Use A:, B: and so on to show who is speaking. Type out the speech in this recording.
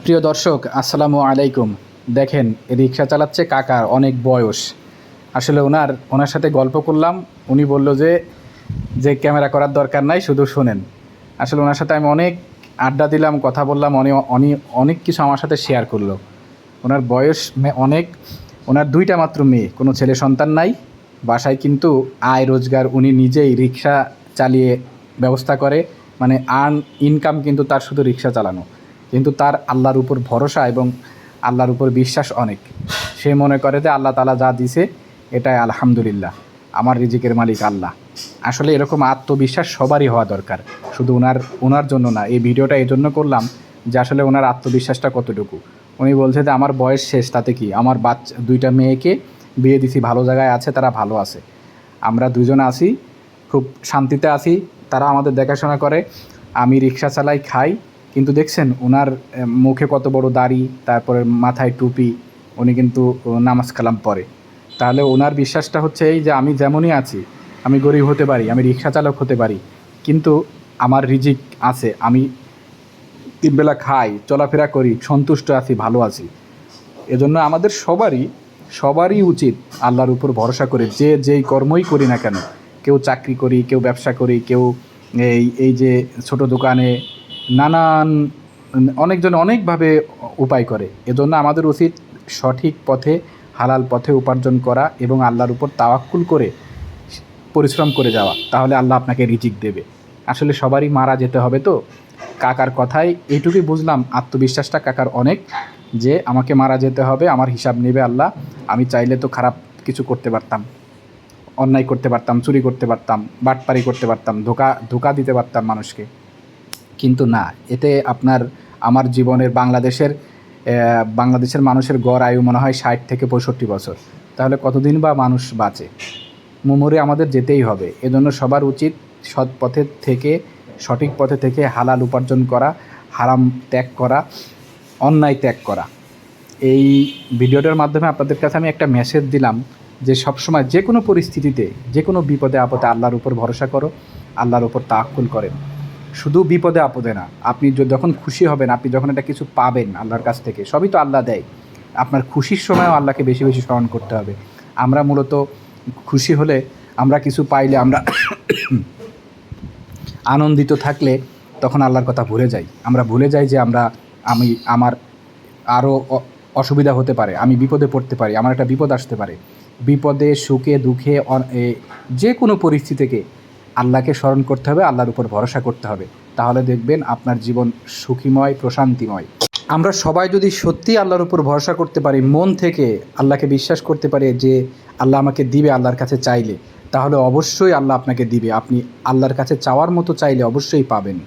A: প্রিয় দর্শক, আসসালামু আলাইকুম। দেখেন, রিক্সা চালাচ্ছে কাকার অনেক বয়স। আসলে ওনার সাথে গল্প করলাম। উনি বলল যে যে ক্যামেরা করার দরকার নাই, শুধু শোনেন। আসলে ওনার সাথে আমি অনেক আড্ডা দিলাম, কথা বললাম, অনেক কিছু আমার সাথে শেয়ার করলো। ওনার বয়স অনেক। ওনার দুইটা মাত্র মেয়ে, কোনো ছেলে সন্তান নাই। বাসায় কিন্তু আয় রোজগার উনি নিজেই রিক্সা চালিয়ে ব্যবস্থা করে, মানে ইনকাম কিন্তু তার শুধু রিক্সা চালানো। কিন্তু তার আল্লাহর উপর ভরসা এবং আল্লাহর উপর বিশ্বাস অনেক। সে মনে করে যে আল্লাহ তাআলা যা দিছে এটাই আলহামদুলিল্লাহ, আমার রিজিকের মালিক আল্লাহ। আসলে এরকম আত্মবিশ্বাস সবারই হওয়া দরকার, শুধু ওনার জন্য না। এই ভিডিওটা এই জন্য করলাম যে আসলে ওনার আত্মবিশ্বাসটা কতটুকু। উনি বলছে যে আমার বয়স শেষ, তাতে কি, আমার দুইটা মেয়েকে বিয়ে দিছি, ভালো জায়গায় আছে, তারা ভালো আছে, আমরা দুজন আছি, খুব শান্তিতে আছি, তারা আমাদের দেখাশোনা করে। আমি রিক্সা চালাই, খাই। কিন্তু দেখছেন ওনার মুখে কত বড় দাড়ি, তারপরে মাথায় টুপি, উনি কিন্তু নামাজ কালাম পড়ে। তাহলে ওনার বিশ্বাসটা হচ্ছে এই যে আমি যেমনই আছি, আমি গরিব হতে পারি, আমি রিক্সা চালক হতে পারি, কিন্তু আমার রিজিক আছে, আমি তিনবেলা খাই, চলাফেরা করি, সন্তুষ্ট আছি, ভালো আছি। এজন্য আমাদের সবারই উচিত আল্লাহর উপর ভরসা করে যেই কর্মই করি না কেন। কেউ চাকরি করি, কেউ ব্যবসা করি, কেউ এই যে ছোট দোকানে, নানান অনেকজন অনেকভাবে উপায় করে। এজন্য আমাদের উচিত সঠিক পথে, হালাল পথে উপার্জন করা এবং আল্লাহর উপর তাওয়াক্কুল করে পরিশ্রম করে যাওয়া। তাহলে আল্লাহ আপনাকে রিজিক দেবে। আসলে সবারই মারা যেতে হবে তো। কাকার কথায় এইটুকুই বুঝলাম, আত্মবিশ্বাসটা কাকার অনেক, যে আমাকে মারা যেতে হবে, আমার হিসাব নেবে আল্লাহ। আমি চাইলে তো খারাপ কিছু করতে পারতাম, অন্যায় করতে পারতাম, চুরি করতে পারতাম, বাটপারি করতে পারতাম, ধোঁকা দিতে পারতাম মানুষকে। কিন্তু না, এতে আমার জীবনের বাংলাদেশের মানুষের গড় আয়ু মনে হয় 60 থেকে 65 বছর। তাহলে কতদিন বা মানুষ বাঁচে? মরে আমাদের যেতেই হবে। এজন্য সবার উচিত সৎ পথে থেকে, সঠিক পথে থেকে হালাল উপার্জন করা, হারাম ত্যাগ করা, অন্যায় ত্যাগ করা। এই ভিডিওটার মাধ্যমে আপনাদের কাছে আমি একটা মেসেজ দিলাম যে সবসময় যে কোনো পরিস্থিতিতে, যে কোনো বিপদে আপদে আল্লাহর উপর ভরসা করো, আল্লাহর উপর তাওয়াক্কুল করেন। শুধু বিপদে আপদে না, আপনি যখন খুশি হবেন, আপনি যখন একটা কিছু পাবেন আল্লাহর কাছ থেকে, সবই তো আল্লাহ দেয়। আপনার খুশির সময়ও আল্লাহকে বেশি বেশি স্মরণ করতে হবে। আমরা মূলত খুশি হলে, আমরা কিছু পাইলে, আমরা আনন্দিত থাকলে তখন আল্লাহর কথা ভুলে যাই। আমরা ভুলে যাই যে আমার আরও অসুবিধা হতে পারে, আমি বিপদে পড়তে পারি, আমার একটা বিপদ আসতে পারে। বিপদে, সুখে, দুঃখে, যে কোনো পরিস্থিতিকে আল্লাহকে স্মরণ করতে হবে, আল্লাহর উপর ভরসা করতে হবে। তাহলে দেখবেন আপনার জীবন সুখীময়, প্রশান্তিময়। আমরা সবাই যদি সত্যি আল্লাহর উপর ভরসা করতে পারি, মন থেকে আল্লাহকে বিশ্বাস করতে পারি যে আল্লাহ আমাকে দিবে আল্লাহর কাছে চাইলে, তাহলে অবশ্যই আল্লাহ আপনাকে দিবে। আপনি আল্লাহর কাছে চাওয়ার মতো চাইলে অবশ্যই পাবেন।